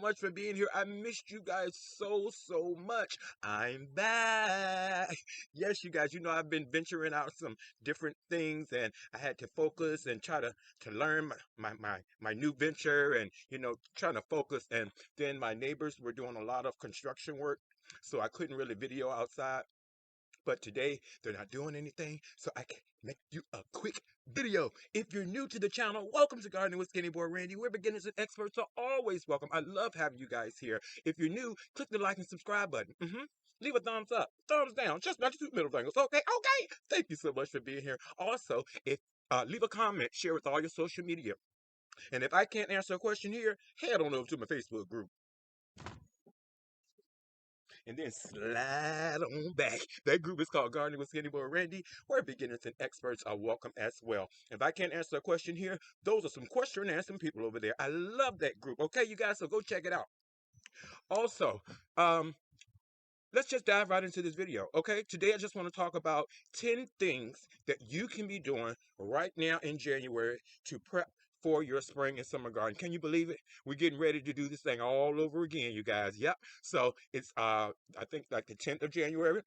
much for being here. I missed you guys so much. I'm back. Yes, you guys, you know I've been venturing out some different things, and I had to focus and try to learn my new venture, and trying to focus. And then my neighbors were doing a lot of construction work, so I couldn't really video outside. But today they're not doing anything, so I can make you a quick video. If you're new to the channel, welcome to Gardening with Skinny Boy Randy. We're beginners and experts, so always welcome. I love having you guys here. If you're new, click the like and subscribe button. Leave a thumbs up, thumbs down, just not the two middle fingers. Okay. Thank you so much for being here. Also, if leave a comment, share with all your social media. And if I can't answer a question here, head on over to my Facebook group. And then slide on back. That group is called Gardening with Skinny Boy Randy, where beginners and experts are welcome as well. If I can't answer a question here, those are some question and answering people over there. I love that group. Okay, you guys, so go check it out. Also, let's just dive right into this video. Okay, today I just want to talk about 10 things that you can be doing right now in January to prep for your spring and summer garden. Can you believe it? We're getting ready to do this thing all over again, you guys. Yep. So it's I think like the 10th of January.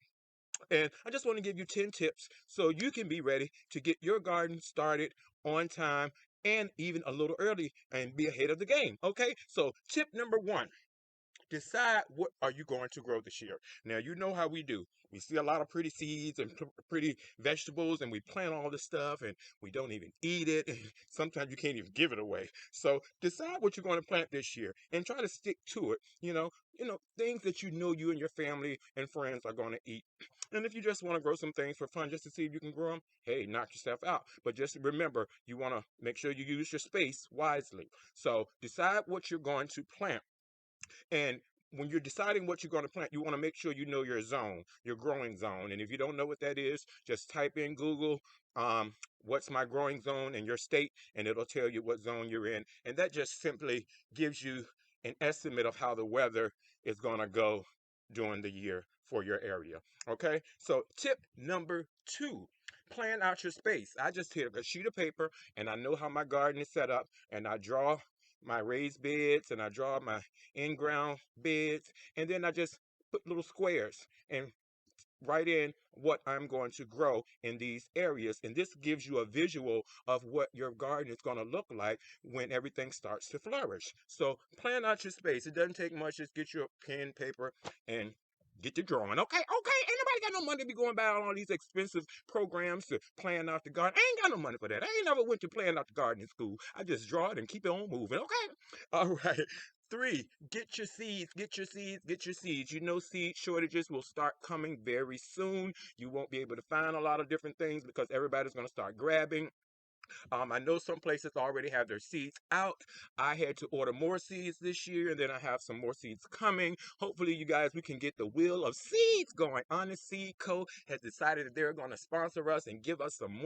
And I just want to give you 10 tips so you can be ready to get your garden started on time and even a little early and be ahead of the game. Okay, so tip number one: decide what are you going to grow this year. Now, you know how we do. We see a lot of pretty seeds and pretty vegetables, and we plant all this stuff, and we don't even eat it. And sometimes you can't even give it away. So decide what you're going to plant this year and try to stick to it. Things that you and your family and friends are going to eat. And if you just want to grow some things for fun just to see if you can grow them, hey, knock yourself out. But just remember, you want to make sure you use your space wisely. So decide what you're going to plant. And when you're deciding what you're going to plant, you want to make sure you know your zone, your growing zone. And if you don't know what that is, just type in Google, what's my growing zone in your state, and it'll tell you what zone you're in. And that just simply gives you an estimate of how the weather is going to go during the year for your area. Okay, so tip number two: plan out your space. I just hit a sheet of paper and I know how my garden is set up, and I draw my raised beds and I draw my in-ground beds, and then I just put little squares and write in what I'm going to grow in these areas. And this gives you a visual of what your garden is going to look like when everything starts to flourish. So plan out your space. It doesn't take much. Just get your pen, paper, and get to drawing. Okay. Ain't nobody got no money to be going buy all these expensive programs to plan out the garden. I ain't got no money for that. I ain't never went to plan out the garden in school. I just draw it and keep it on moving. Okay. All right. Three, get your seeds, get your seeds, get your seeds. Seed shortages will start coming very soon. You won't be able to find a lot of different things because everybody's going to start grabbing. I know some places already have their seeds out. I had to order more seeds this year, and then I have some more seeds coming. Hopefully, you guys, we can get the Wheel of Seeds going. Honest Seed Co. has decided that they're going to sponsor us and give us some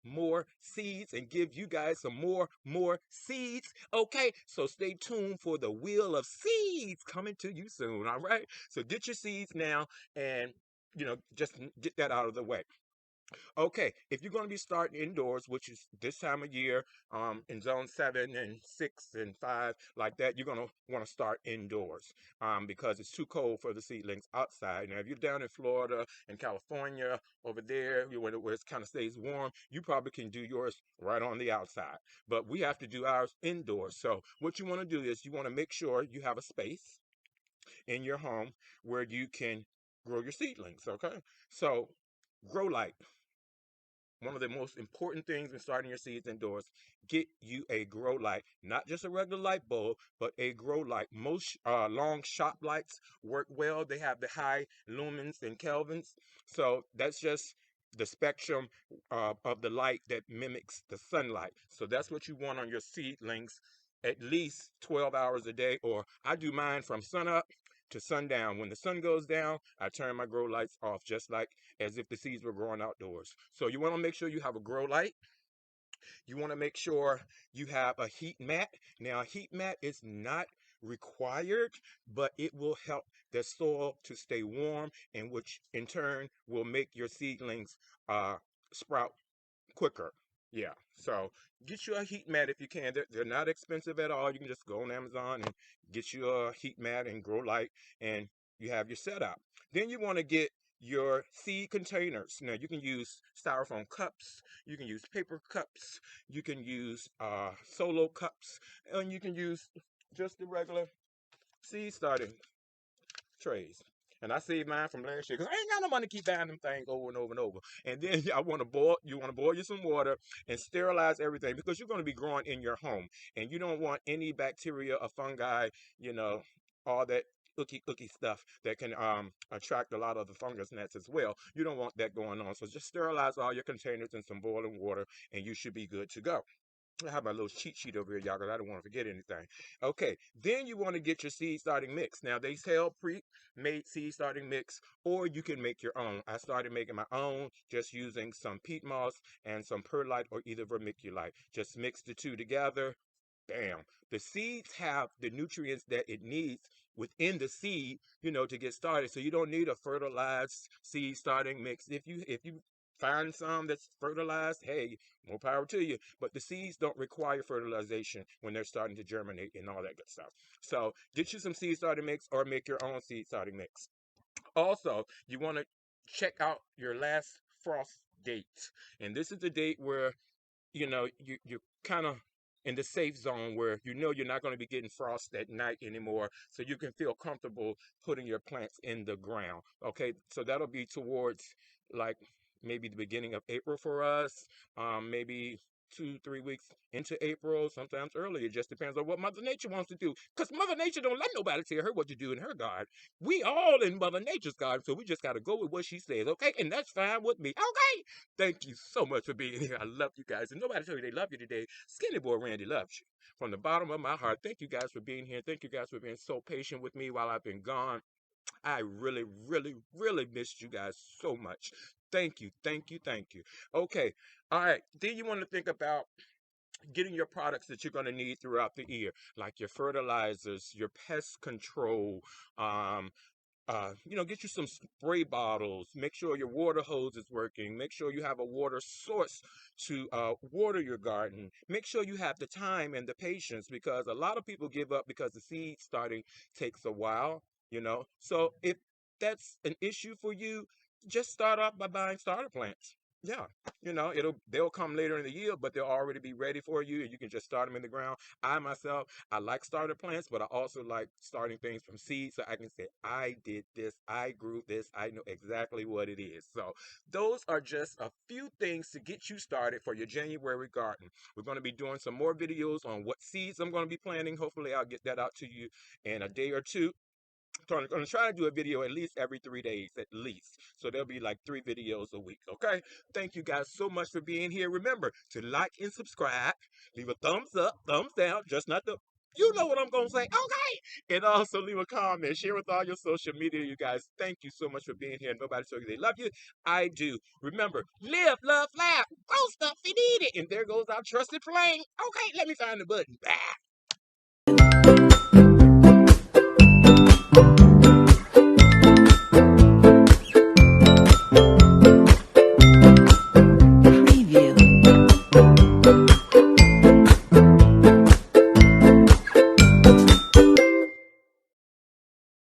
more seeds and give you guys some more seeds. Okay, so stay tuned for the Wheel of Seeds coming to you soon. All right, so get your seeds now and just get that out of the way. Okay, if you're going to be starting indoors, which is this time of year, in zone 7 and 6 and 5, like that, you're going to want to start indoors, because it's too cold for the seedlings outside. Now, if you're down in Florida and California, over there, where it kind of stays warm, you probably can do yours right on the outside. But we have to do ours indoors. So what you want to do is you want to make sure you have a space in your home where you can grow your seedlings, okay? So grow light. One of the most important things in starting your seeds indoors: get you a grow light. Not just a regular light bulb, but a grow light. Most long shop lights work well. They have the high lumens and kelvins. So that's just the spectrum of the light that mimics the sunlight. So that's what you want on your seedlings at least 12 hours a day, or I do mine from sunup to sundown. When the sun goes down, I turn my grow lights off, just like as if the seeds were growing outdoors. So you want to make sure you have a grow light. You want to make sure you have a heat mat. Now, a heat mat is not required, but it will help the soil to stay warm, and which in turn will make your seedlings sprout quicker. Yeah. So get you a heat mat if you can. They're not expensive at all. You can just go on Amazon and get you a heat mat and grow light, and you have your setup. Then you want to get your seed containers. Now you can use styrofoam cups, you can use paper cups, you can use solo cups, and you can use just the regular seed starting trays. And I saved mine from last year because I ain't got no money to keep buying them things over and over and over. And then I want to boil. You want to boil you some water and sterilize everything because you're going to be growing in your home, and you don't want any bacteria or fungi. You know, all that icky stuff that can attract a lot of the fungus gnats as well. You don't want that going on. So just sterilize all your containers in some boiling water, and you should be good to go. I have my little cheat sheet over here, y'all, because I don't want to forget anything. Okay, then you want to get your seed starting mix. Now, they sell pre-made seed starting mix, or you can make your own. I started making my own just using some peat moss and some perlite or either vermiculite. Just mix the two together. Bam. The seeds have the nutrients that it needs within the seed, to get started. So you don't need a fertilized seed starting mix. If you find some that's fertilized, hey, more power to you. But the seeds don't require fertilization when they're starting to germinate and all that good stuff. So get you some seed starting mix or make your own seed starting mix. Also, you want to check out your last frost date. And this is the date where you're kind of in the safe zone where you're not going to be getting frost at night anymore, so you can feel comfortable putting your plants in the ground. Okay, so that'll be towards like maybe the beginning of April for us, maybe 2, 3 weeks into April, sometimes earlier. It just depends on what Mother Nature wants to do. Because Mother Nature don't let nobody tell her what to do in her garden. We all in Mother Nature's garden, so we just got to go with what she says, okay? And that's fine with me. Okay? Thank you so much for being here. I love you guys. And nobody told you they love you today. Skinny Boy Randy loves you. From the bottom of my heart, thank you guys for being here. Thank you guys for being so patient with me while I've been gone. I really, really, really missed you guys so much. Thank you, thank you, thank you. Okay, all right. Then you want to think about getting your products that you're going to need throughout the year, like your fertilizers, your pest control, um, get you some spray bottles. Make sure your water hose is working. Make sure you have a water source to water your garden. Make sure you have the time and the patience because a lot of people give up because the seed starting takes a while, So if that's an issue for you, just start off by buying starter plants. Yeah, they'll come later in the year, but they'll already be ready for you, and you can just start them in the ground. I myself, I like starter plants, but I also like starting things from seeds, so I can say I did this, I grew this, I know exactly what it is. So those are just a few things to get you started for your January garden. We're going to be doing some more videos on what seeds I'm going to be planting. Hopefully, I'll get that out to you in a day or two. I'm going to try to do a video at least every 3 days, at least. So there'll be like 3 videos a week, okay? Thank you guys so much for being here. Remember to like and subscribe. Leave a thumbs up, thumbs down, just not the... You know what I'm going to say, okay? And also leave a comment. Share with all your social media, you guys. Thank you so much for being here. Nobody told you they love you. I do. Remember, live, love, laugh. Grow stuff if you need it. And there goes our trusted plane. Okay, let me find the button. Bye. Preview.